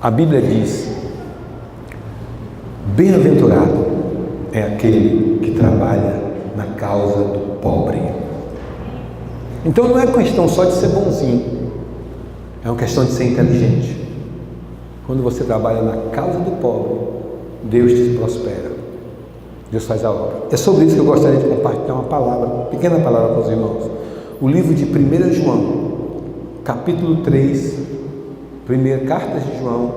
A Bíblia diz: bem-aventurado é aquele que trabalha na causa do pobre. Então não é questão só de ser bonzinho, é uma questão de ser inteligente. Quando você trabalha na causa do pobre, Deus te prospera, Deus faz a obra. É sobre isso que eu gostaria de compartilhar uma palavra, uma pequena palavra com os irmãos. O livro de 1 João, capítulo 3, primeira carta de João,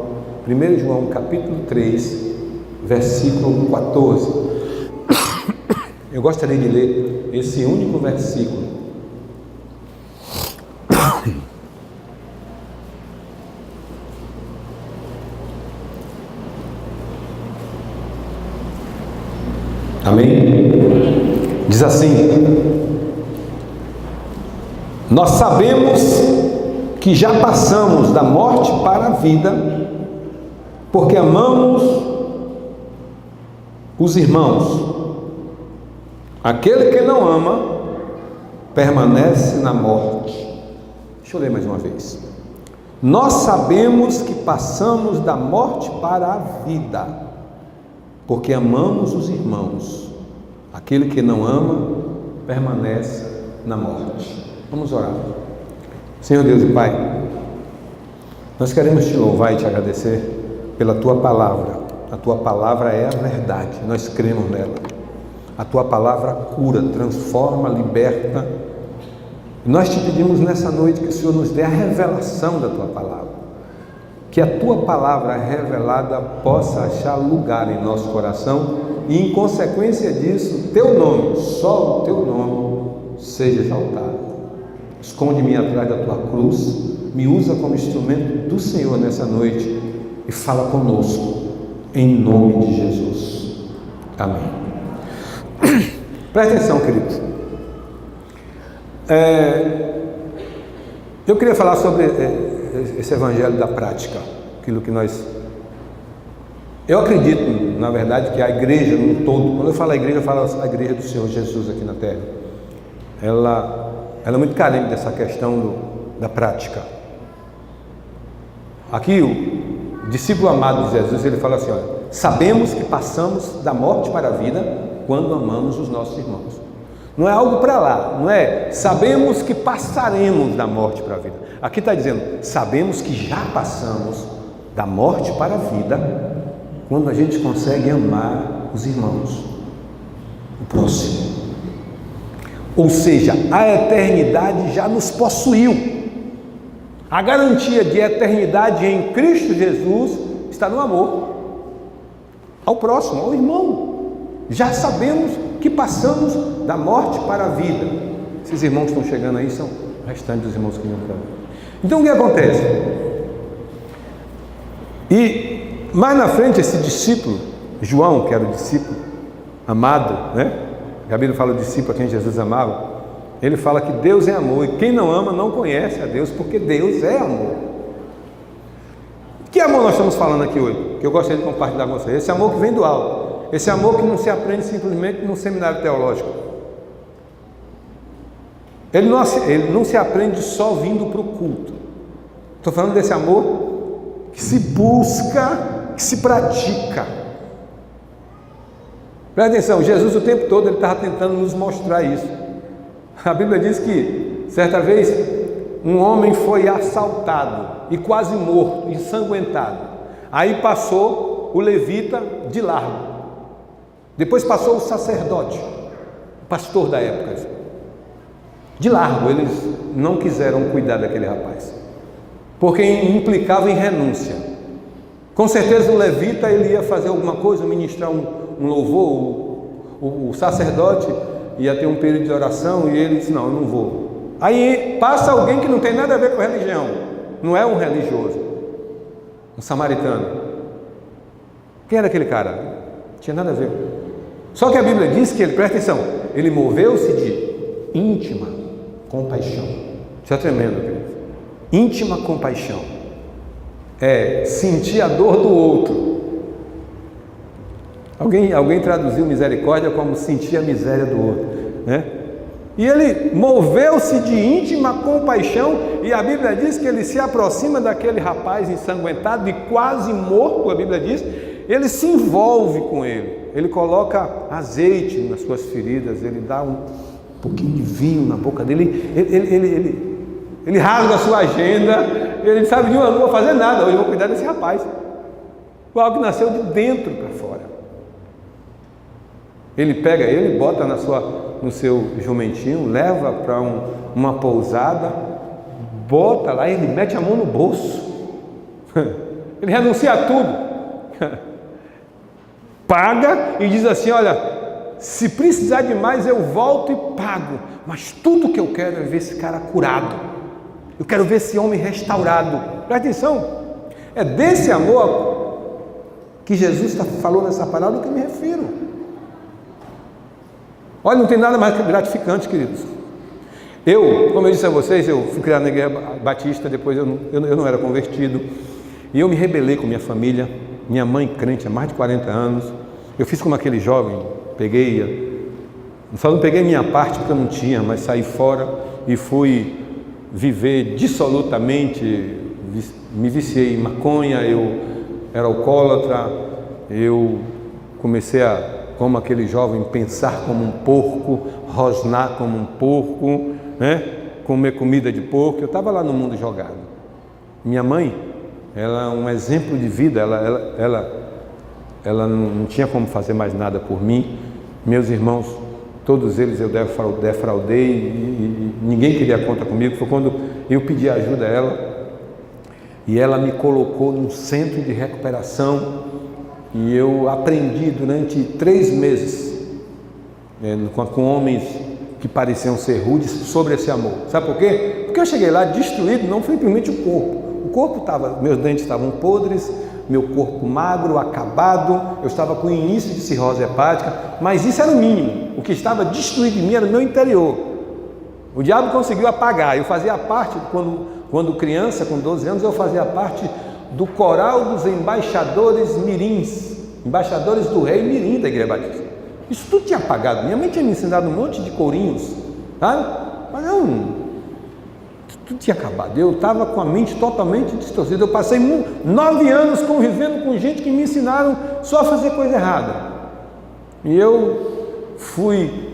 1 João, capítulo 3, versículo 14. Eu gostaria de ler esse único versículo. Amém? Diz assim: nós sabemos que já passamos da morte para a vida, porque amamos os irmãos. Aquele que não ama permanece na morte. Deixa eu ler mais uma vez. Nós sabemos que passamos da morte para a vida, porque amamos os irmãos. Aquele que não ama permanece na morte. Vamos orar. Senhor Deus e Pai, nós queremos te louvar e te agradecer pela tua palavra. A tua palavra é a verdade, nós cremos nela. A tua palavra cura, transforma, liberta. Nós te pedimos nessa noite que o Senhor nos dê a revelação da tua palavra, que a tua palavra revelada possa achar lugar em nosso coração e, em consequência disso, teu nome, só o teu nome, seja exaltado. Esconde-me atrás da tua cruz, me usa como instrumento do Senhor nessa noite e fala conosco, em nome de Jesus. Amém. Presta atenção, queridos. Eu queria falar sobre esse evangelho da prática, aquilo que nós... Eu acredito, na verdade, que a igreja no todo, quando eu falo a igreja, eu falo a igreja do Senhor Jesus aqui na terra, ela é muito carente dessa questão da prática. Aqui o discípulo amado de Jesus, ele fala assim: olha, sabemos que passamos da morte para a vida quando amamos os nossos irmãos. Não é algo para lá, não é sabemos que passaremos da morte para a vida. Aqui está dizendo, sabemos que já passamos da morte para a vida quando a gente consegue amar os irmãos, o próximo. Ou seja, a eternidade já nos possuiu. A garantia de eternidade em Cristo Jesus está no amor ao próximo, ao irmão. Já sabemos que passamos da morte para a vida. Esses irmãos que estão chegando aí são o restante dos irmãos que vêm para a vida. Então o que acontece? E mais na frente esse discípulo, João, que era o discípulo amado, né? A Bíblia fala o discípulo a quem Jesus amava. Ele fala que Deus é amor, e quem não ama não conhece a Deus, porque Deus é amor. Que amor nós estamos falando aqui hoje? Que eu gostaria de compartilhar com vocês. Esse amor que vem do alto. Esse amor que não se aprende simplesmente num seminário teológico. Ele não se aprende só vindo para o culto. Estou falando desse amor que se busca, que se pratica. Presta atenção, Jesus o tempo todo ele estava tentando nos mostrar isso. A Bíblia diz que, certa vez, um homem foi assaltado e quase morto, ensanguentado. Aí passou o levita de largo. Depois passou o sacerdote, o pastor da época. De largo, eles não quiseram cuidar daquele rapaz, porque implicava em renúncia. Com certeza o levita ele ia fazer alguma coisa, ministrar um louvor, o sacerdote ia ter um período de oração e ele disse, não, eu não vou. Aí passa alguém que não tem nada a ver com religião, não é um religioso, um samaritano. Quem era aquele cara? Não tinha nada a ver. Só que a Bíblia diz que ele, presta atenção, ele moveu-se de íntima compaixão. Isso é tremendo, querido. Íntima compaixão é sentir a dor do outro. Alguém traduziu misericórdia como sentir a miséria do outro, né? E ele moveu-se de íntima compaixão, e a Bíblia diz que ele se aproxima daquele rapaz ensanguentado e quase morto, a Bíblia diz, ele se envolve com ele, ele coloca azeite nas suas feridas, ele dá um pouquinho de vinho na boca dele, ele rasga a sua agenda, ele sabe, eu não vou fazer nada, hoje eu vou cuidar desse rapaz. Foi algo que nasceu de dentro para fora. Ele pega ele, bota no seu jumentinho, leva para uma pousada, bota lá, ele mete a mão no bolso, ele renuncia a tudo, paga e diz assim: olha, se precisar de mais eu volto e pago, mas tudo que eu quero é ver esse cara curado, eu quero ver esse homem restaurado. Presta atenção, é desse amor que Jesus falou nessa palavra que eu me refiro. Olha, não tem nada mais gratificante, queridos. Como eu disse a vocês, eu fui criado na igreja batista, depois eu não era convertido, e eu me rebelei com minha família, minha mãe crente há mais de 40 anos, eu fiz como aquele jovem, só não peguei minha parte porque eu não tinha, mas saí fora e fui viver dissolutamente, me viciei em maconha, eu era alcoólatra, eu comecei como aquele jovem, pensar como um porco, rosnar como um porco, né? Comer comida de porco. Eu estava lá no mundo jogado. Minha mãe, ela é um exemplo de vida, ela não tinha como fazer mais nada por mim. Meus irmãos, todos eles eu defraudei e ninguém queria conta comigo. Foi quando eu pedi ajuda a ela, e ela me colocou num centro de recuperação, e eu aprendi durante 3 meses com homens que pareciam ser rudes sobre esse amor. Sabe por quê? Porque eu cheguei lá destruído, não foi simplesmente o corpo estava, meus dentes estavam podres, meu corpo magro, acabado, eu estava com início de cirrose hepática, mas isso era o mínimo. O que estava destruído em mim era o meu interior. O diabo conseguiu apagar. Eu fazia parte, quando criança, com 12 anos, eu fazia parte do coral dos embaixadores mirins, embaixadores do rei mirim da igreja batista. Isso tudo tinha apagado. Minha mãe tinha me ensinado um monte de corinhos, sabe? Mas tudo tinha acabado. Eu estava com a mente totalmente distorcida. Eu passei 9 anos convivendo com gente que me ensinaram só a fazer coisa errada, e eu fui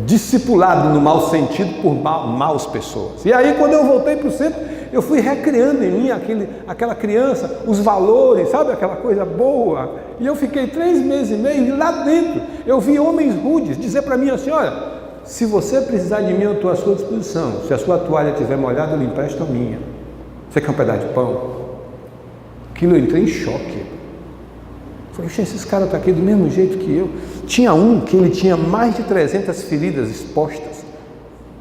discipulado no mau sentido por maus pessoas. E aí, quando eu voltei para o centro, eu fui recriando em mim aquela criança, os valores, sabe, aquela coisa boa. E eu fiquei 3 meses e meio, e lá dentro eu vi homens rudes dizer para mim assim: olha, se você precisar de mim, eu estou à sua disposição. Se a sua toalha estiver molhada, eu lhe empresto a minha. Você quer um pedaço de pão? Aquilo, eu entrei em choque. Falei: esses caras estão aqui do mesmo jeito que eu. Tinha um que ele tinha mais de 300 feridas expostas.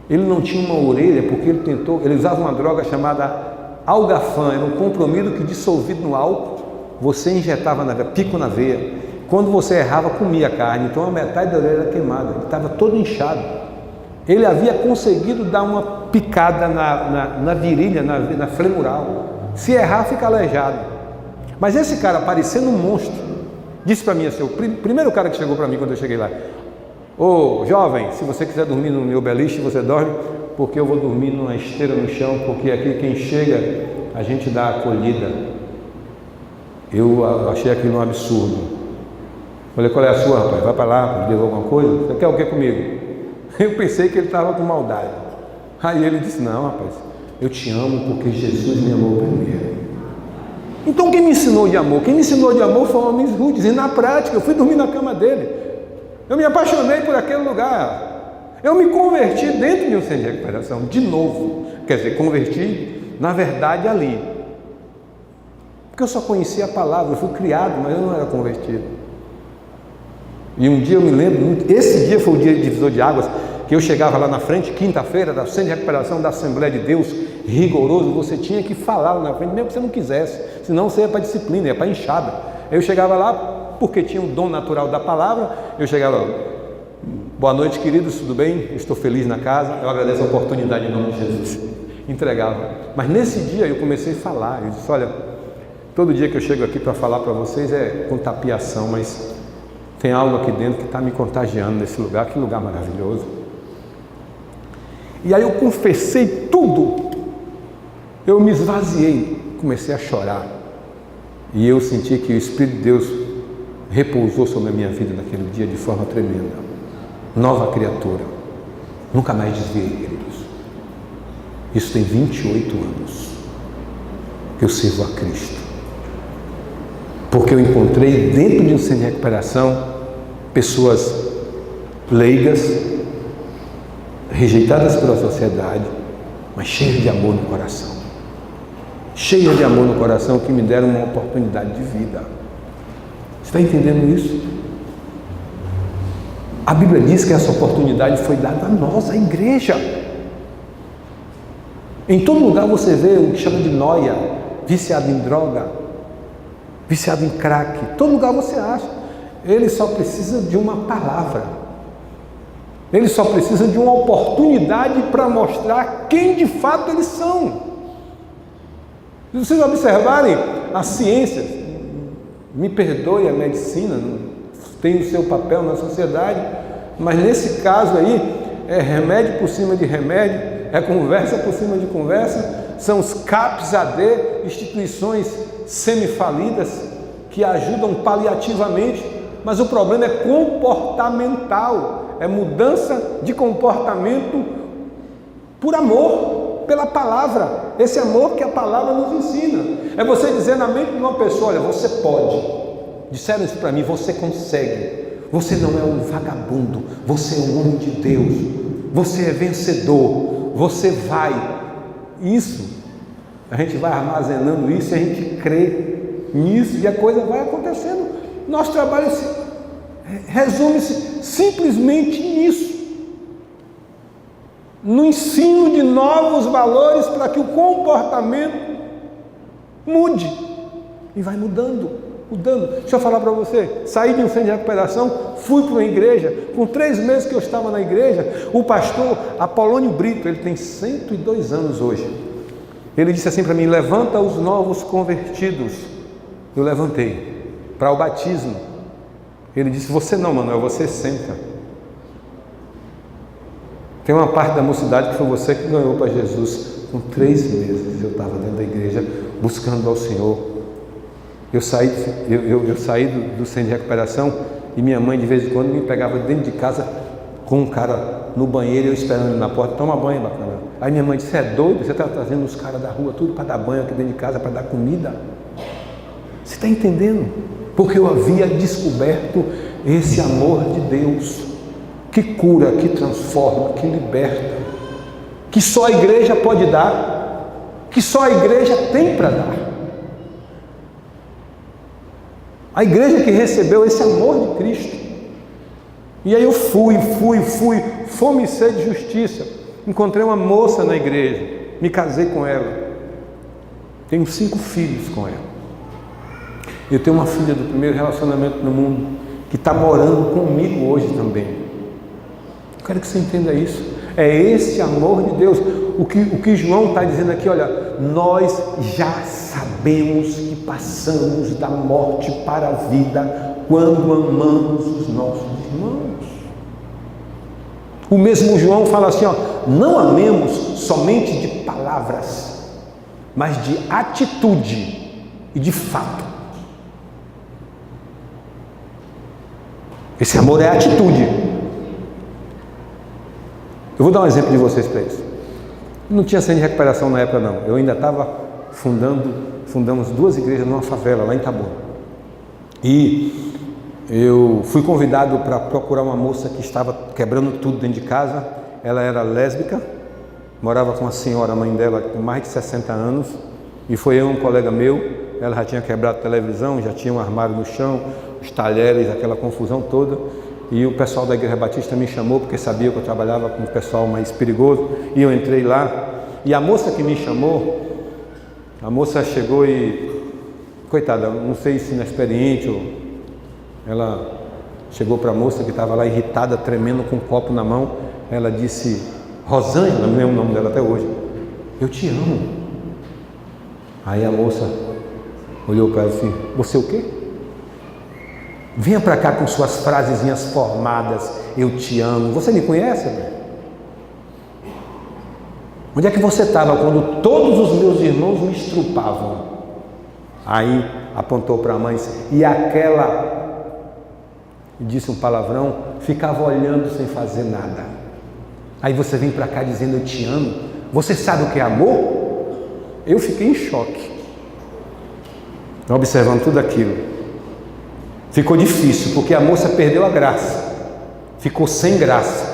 Ele não tinha uma orelha porque ele usava uma droga chamada algafã, era um comprimido que, dissolvido no álcool, você injetava pico na veia. Quando você errava, comia a carne, então a metade da orelha era queimada, ele estava todo inchado. Ele havia conseguido dar uma picada na virilha, na femoral. Se errar, fica aleijado. Mas esse cara, parecendo um monstro, disse para mim assim, o primeiro cara que chegou para mim quando eu cheguei lá: ô jovem, se você quiser dormir no meu beliche, você dorme, porque eu vou dormir numa esteira no chão, porque aqui quem chega, a gente dá acolhida. Eu achei aquilo um absurdo. Falei: qual é a sua, rapaz? Vai para lá, me deu alguma coisa? Você quer o que comigo? Eu pensei que ele estava com maldade. Aí ele disse: não, rapaz, eu te amo porque Jesus me amou primeiro. Então quem me ensinou de amor? Quem me ensinou de amor foram homens rudes, e na prática eu fui dormir na cama dele. Eu me apaixonei por aquele lugar. Eu me converti dentro de um centro de recuperação, de novo. Quer dizer, converti, na verdade, ali. Porque eu só conhecia a palavra, eu fui criado, mas eu não era convertido. E um dia eu me lembro muito, esse dia foi o dia de divisor de águas, que eu chegava lá na frente, quinta-feira, da centro de recuperação da Assembleia de Deus, rigoroso, você tinha que falar lá na frente, mesmo que você não quisesse, senão você ia para disciplina, ia para enxada. Eu chegava lá, porque tinha um dom natural da palavra, eu chegava lá: boa noite, queridos, tudo bem? Eu estou feliz na casa, eu agradeço a oportunidade em nome de Jesus. Entregava. Mas nesse dia eu comecei a falar, eu disse: olha, todo dia que eu chego aqui para falar para vocês é com tapiação, mas tem algo aqui dentro que está me contagiando nesse lugar, que lugar maravilhoso. E aí eu confessei tudo. Eu me esvaziei, comecei a chorar. E eu senti que o Espírito de Deus repousou sobre a minha vida naquele dia de forma tremenda. Nova criatura. Nunca mais desviei, queridos. Isso tem 28 anos que eu sirvo a Cristo. Porque eu encontrei dentro de um centro de recuperação pessoas leigas, rejeitadas pela sociedade, mas cheias de amor no coração. Cheias de amor no coração que me deram uma oportunidade de vida. Você está entendendo isso? A Bíblia diz que essa oportunidade foi dada a nós, a igreja. Em todo lugar você vê o que chama de nóia, viciado em droga, viciado em crack. Todo lugar você acha. Ele só precisa de uma palavra. Ele só precisa de uma oportunidade para mostrar quem de fato eles são. Se vocês observarem, a ciência, me perdoe a medicina, tem o seu papel na sociedade, mas nesse caso aí, é remédio por cima de remédio, é conversa por cima de conversa, são os CAPS-AD, instituições semifalidas, que ajudam paliativamente, mas o problema é comportamental, é mudança de comportamento por amor, pela palavra, esse amor que a palavra nos ensina. É você dizer na mente de uma pessoa: olha, você pode. Disseram isso para mim: você consegue. Você não é um vagabundo, você é um homem de Deus, você é vencedor, você vai. Isso, a gente vai armazenando isso e a gente crê nisso e a coisa vai acontecendo. Nosso trabalho resume-se simplesmente nisso. No ensino de novos valores para que o comportamento mude. E vai mudando. Deixa eu falar para você, saí de um centro de recuperação, fui para uma igreja, com 3 meses que eu estava na igreja, o pastor Apolônio Brito, ele tem 102 anos hoje, ele disse assim para mim: levanta os novos convertidos. Eu levantei para o batismo. Ele disse: você não, Manuel, você senta. Tem uma parte da mocidade que foi você que ganhou para Jesus. Com 3 meses eu estava dentro da igreja buscando ao Senhor. Eu saí do centro de recuperação e minha mãe de vez em quando me pegava dentro de casa com um cara no banheiro, eu esperando ele na porta: toma banho, bacana. Aí minha mãe disse: você é doido? Você está trazendo os caras da rua tudo para dar banho aqui dentro de casa, para dar comida? Você está entendendo? Porque eu havia descoberto esse amor de Deus, que cura, que transforma, que liberta, que só a igreja pode dar, que só a igreja tem para dar. A igreja que recebeu esse amor de Cristo. E aí eu fui, fome e sede de justiça. Encontrei uma moça na igreja, me casei com ela. Tenho 5 filhos com ela. Eu tenho uma filha do primeiro relacionamento no mundo, que está morando comigo hoje também. Eu quero que você entenda isso. É esse amor de Deus. O que João está dizendo aqui: olha, nós já sabemos que passamos da morte para a vida quando amamos os nossos irmãos. O mesmo João fala assim: ó, não amemos somente de palavras, mas de atitude e de fato. Esse amor é atitude. Eu vou dar um exemplo de vocês para isso. Não tinha centro de recuperação na época, não. Eu ainda estava fundamos 2 igrejas numa favela lá em Itabuna. E eu fui convidado para procurar uma moça que estava quebrando tudo dentro de casa. Ela era lésbica, morava com uma senhora, a mãe dela, com mais de 60 anos. E foi eu, um colega meu. Ela já tinha quebrado a televisão, já tinha um armário no chão, os talheres, aquela confusão toda. E o pessoal da Igreja Batista me chamou porque sabia que eu trabalhava com o pessoal mais perigoso. E eu entrei lá. E a moça que me chamou, a moça chegou e, coitada, não sei se inexperiente, ou ela chegou para a moça que estava lá irritada, tremendo com um copo na mão. Ela disse: Rosângela, não me lembro o nome dela até hoje, eu te amo. Aí a moça olhou para ela assim: você o quê? Venha para cá com suas frasezinhas formadas, eu te amo. Você me conhece? Onde é que você estava quando todos os meus irmãos me estrupavam? Aí apontou para a mãe e aquela, disse um palavrão, ficava olhando sem fazer nada. Aí você vem para cá dizendo eu te amo. Você sabe o que é amor? Eu fiquei em choque, observando tudo aquilo. Ficou difícil, porque a moça perdeu a graça, ficou sem graça.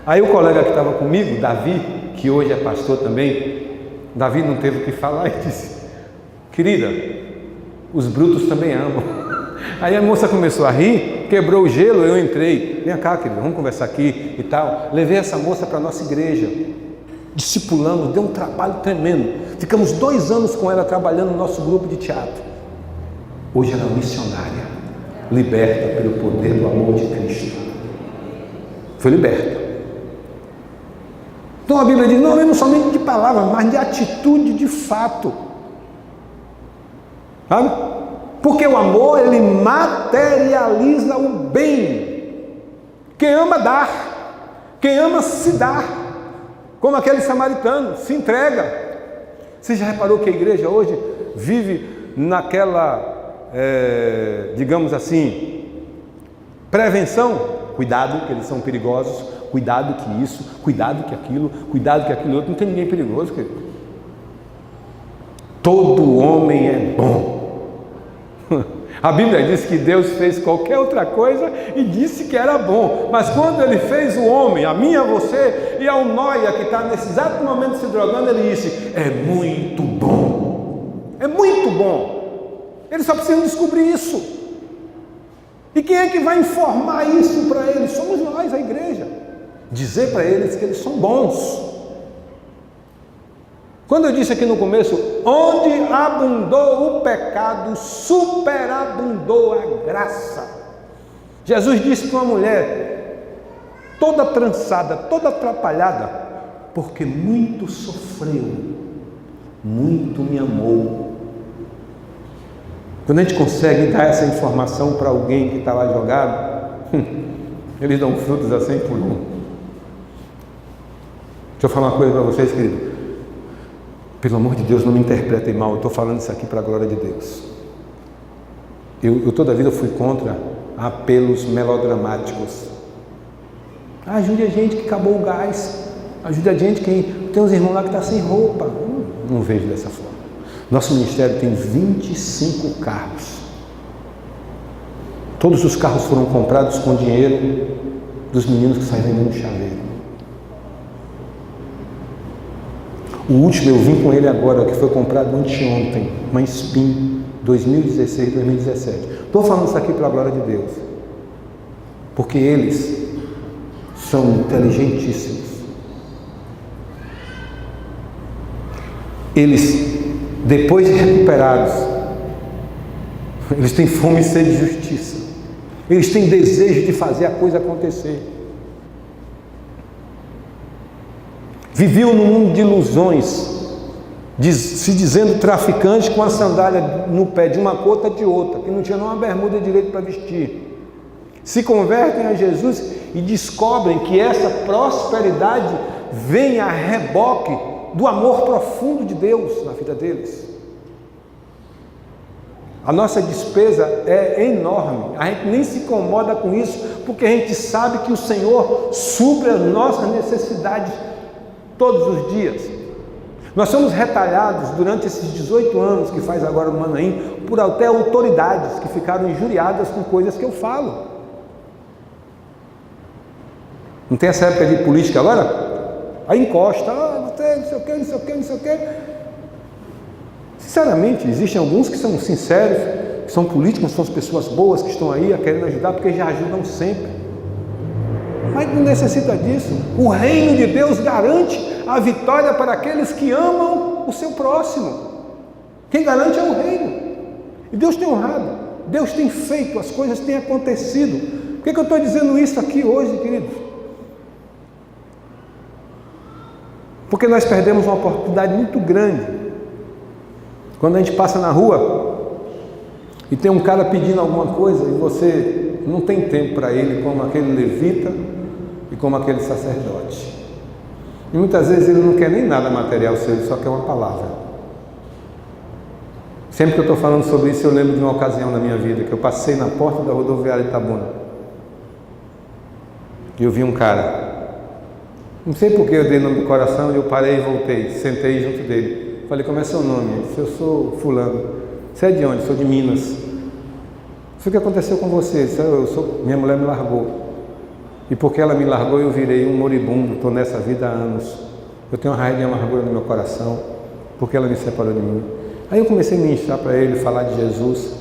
Aí o colega que estava comigo, Davi, que hoje é pastor também, Davi não teve o que falar e disse: querida, os brutos também amam. Aí a moça começou a rir, quebrou o gelo, eu entrei. Vem cá, querida, vamos conversar aqui e tal. Levei essa moça para a nossa igreja, discipulando, deu um trabalho tremendo. Ficamos 2 anos com ela trabalhando no nosso grupo de teatro. Hoje ela é uma missionária, liberta pelo poder do amor de Cristo. Foi liberta. Então a Bíblia diz, não somente de palavras, mas de atitude de fato. Sabe? Porque o amor, ele materializa o bem. Quem ama dá, quem ama se dá, como aquele samaritano, se entrega. Você já reparou que a igreja hoje vive naquela, digamos assim, prevenção? Cuidado que eles são perigosos, cuidado que isso, cuidado que aquilo, cuidado que aquilo outro. Não tem ninguém perigoso, querido. Todo homem é bom. A Bíblia diz que Deus fez qualquer outra coisa e disse que era bom. Mas quando Ele fez o homem, a mim, a você e ao Noia, que está nesse exato momento se drogando, Ele disse, é muito bom. É muito bom. Eles só precisam descobrir isso. E quem é que vai informar isso para eles? Somos nós, a igreja. Dizer para eles que eles são bons. Quando eu disse aqui no começo, onde abundou o pecado, superabundou a graça. Jesus disse para uma mulher, toda trançada, toda atrapalhada, porque muito sofreu, muito me amou. Quando a gente consegue dar essa informação para alguém que está lá jogado, eles dão frutos a 100 por 1. Deixa eu falar uma coisa para vocês, querido. Pelo amor de Deus, não me interpretem mal, eu estou falando isso aqui para a glória de Deus. Eu toda a vida fui contra apelos melodramáticos. Ajude a gente que acabou o gás, ajude a gente que tem uns irmãos lá que estão sem roupa. Não vejo dessa forma. Nosso ministério tem 25 carros. Todos os carros foram comprados com dinheiro dos meninos que saem vendendo chaveiro. O último eu vim com ele agora, que foi comprado anteontem, uma Spin 2016, 2017. Estou falando isso aqui para a glória de Deus, porque eles são inteligentíssimos. Eles, depois de recuperados, eles têm fome e sede de justiça. Eles têm desejo de fazer a coisa acontecer. Viviam num mundo de ilusões, se dizendo traficante com a sandália no pé de uma cota de outra, que não tinha nenhuma bermuda direito para vestir. Se convertem a Jesus e descobrem que essa prosperidade vem a reboque do amor profundo de Deus na vida deles. A nossa despesa é enorme, a gente nem se incomoda com isso, porque a gente sabe que o Senhor supre as nossas necessidades todos os dias. Nós somos retalhados durante esses 18 anos que faz agora o Manaim, por até autoridades que ficaram injuriadas com coisas que eu falo. Não tem essa época de política agora? Aí encosta, você não sei o que, não sei o que, não sei o que. Sinceramente, existem alguns que são sinceros, que são políticos, são as pessoas boas que estão aí querendo ajudar, porque já ajudam sempre. Mas não necessita disso. O reino de Deus garante a vitória para aqueles que amam o seu próximo. Quem garante é o reino. E Deus tem honrado, Deus tem feito, as coisas têm acontecido. Por que eu estou dizendo isso aqui hoje, queridos? Porque nós perdemos uma oportunidade muito grande. Quando a gente passa na rua e tem um cara pedindo alguma coisa e você não tem tempo para ele, como aquele levita e como aquele sacerdote. E muitas vezes ele não quer nem nada material seu, ele só quer uma palavra. Sempre que eu estou falando sobre isso, eu lembro de uma ocasião na minha vida, que eu passei na porta da rodoviária de Itabuna. E eu vi um cara, não sei porque eu dei no meu coração, e eu parei e voltei, sentei junto dele. Falei, como é seu nome? Ele disse, eu sou fulano. Você é de onde? Sou de Minas. Isso que aconteceu com você? Ele disse, minha mulher me largou. E porque ela me largou, eu virei um moribundo, estou nessa vida há anos. Eu tenho uma raiz de amargura no meu coração, porque ela me separou de mim. Aí eu comecei a ministrar para ele, falar de Jesus.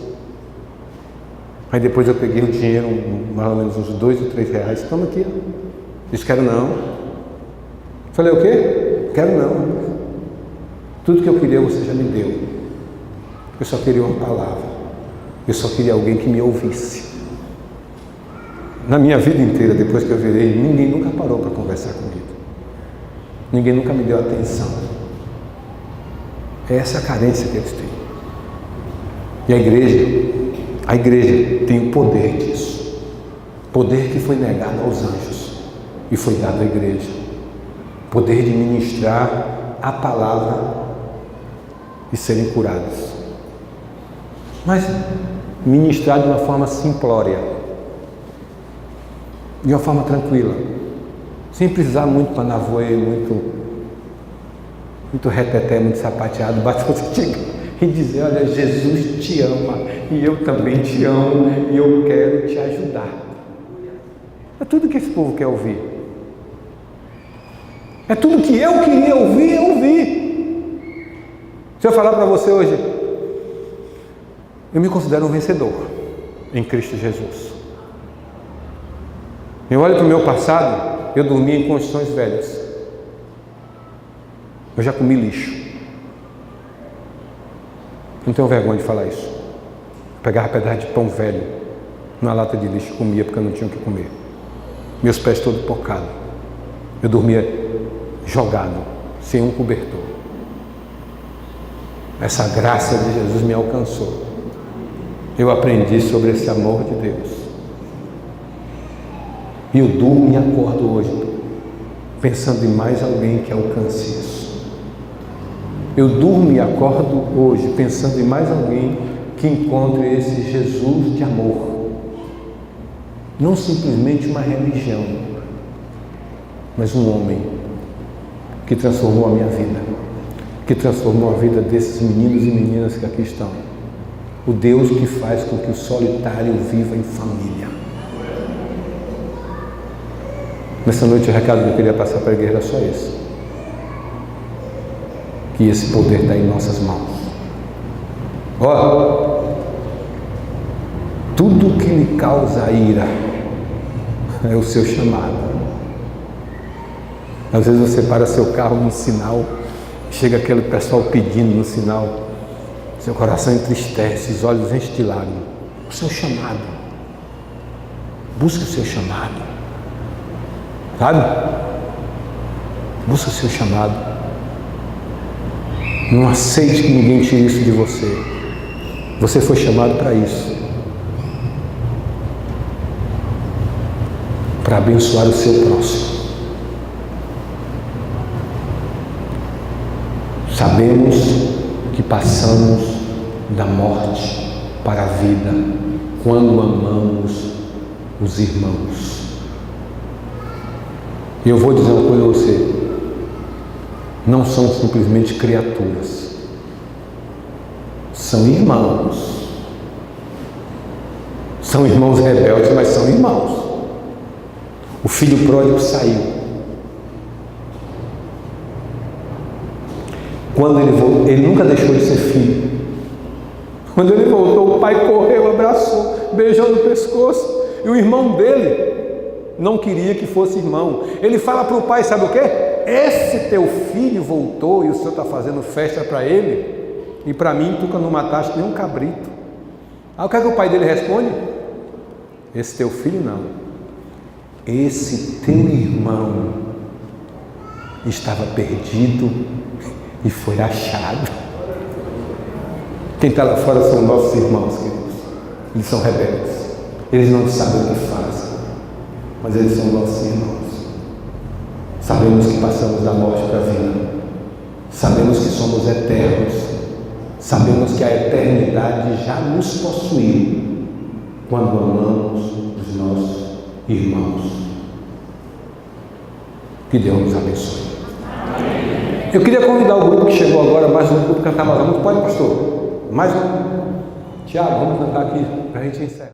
Aí depois eu peguei o dinheiro, mais ou menos uns 2 ou 3 reais. Toma aqui. Disse, quero não. Falei, o quê? Quero não. Tudo que eu queria você já me deu. Eu só queria uma palavra. Eu só queria alguém que me ouvisse. Na minha vida inteira, depois que eu virei, ninguém nunca parou para conversar comigo. Ninguém nunca me deu atenção. É essa a carência que eles têm. E a igreja tem o poder disso. Poder que foi negado aos anjos e foi dado à igreja. Poder de ministrar a palavra e serem curados. Mas ministrar de uma forma simplória, de uma forma tranquila, sem precisar muito panavoe, muito reteté, muito sapateado. Basta você chegar e dizer, olha, Jesus te ama e eu também te amo e eu quero te ajudar. É tudo que esse povo quer ouvir. É tudo que eu queria ouvir, eu ouvi. Se eu falar para você hoje, eu me considero um vencedor em Cristo Jesus. Eu olho para o meu passado, eu dormia em construções velhas. Eu já comi lixo. Não tenho vergonha de falar isso. Eu pegava pedaço de pão velho na lata de lixo e comia porque eu não tinha o que comer. Meus pés todos pocados. Eu dormia jogado, sem um cobertor. Essa graça de Jesus me alcançou. Eu aprendi sobre esse amor de Deus. E eu durmo e acordo hoje pensando em mais alguém que alcance isso. Eu durmo e acordo hoje pensando em mais alguém que encontre esse Jesus de amor. Não simplesmente uma religião, mas um homem que transformou a minha vida, que transformou a vida desses meninos e meninas que aqui estão. O Deus que faz com que o solitário viva em família. Nessa noite o recado que eu queria passar para a igreja era só esse. Que esse poder está em nossas mãos. Ó, tudo que lhe causa ira é o seu chamado. Às vezes você para seu carro no sinal, chega aquele pessoal pedindo no sinal, seu coração entristece, os olhos enchem de lágrimas. O seu chamado. Busque o seu chamado. Sabe? Busque o seu chamado. Não aceite que ninguém tire isso de você. Você foi chamado para isso. Para abençoar o seu próximo. Sabemos que passamos da morte para a vida quando amamos os irmãos. E eu vou dizer uma coisa a você: não são simplesmente criaturas, são irmãos. São irmãos rebeldes, mas são irmãos. O filho pródigo saiu. Quando ele voltou, ele nunca deixou de ser filho. Quando ele voltou, o pai correu, abraçou, beijou no pescoço. E o irmão dele não queria que fosse irmão. Ele fala para o pai, sabe o quê? Esse teu filho voltou e o senhor está fazendo festa para ele, e para mim tu não mataste nem um cabrito. Aí o que é que o pai dele responde? Esse teu filho não. Esse teu irmão estava perdido e foi achado. Quem está lá fora são nossos irmãos, queridos. Eles são rebeldes. Eles não sabem o que fazem, mas eles são nossos irmãos. Sabemos que passamos da morte para a vida. Sabemos que somos eternos. Sabemos que a eternidade já nos possuiu quando amamos os nossos irmãos. Que Deus nos abençoe. Eu queria convidar o grupo que chegou agora, mais um grupo cantar mais um. Pode, pastor? Mais um. Tiago, vamos cantar aqui para a gente encerrar.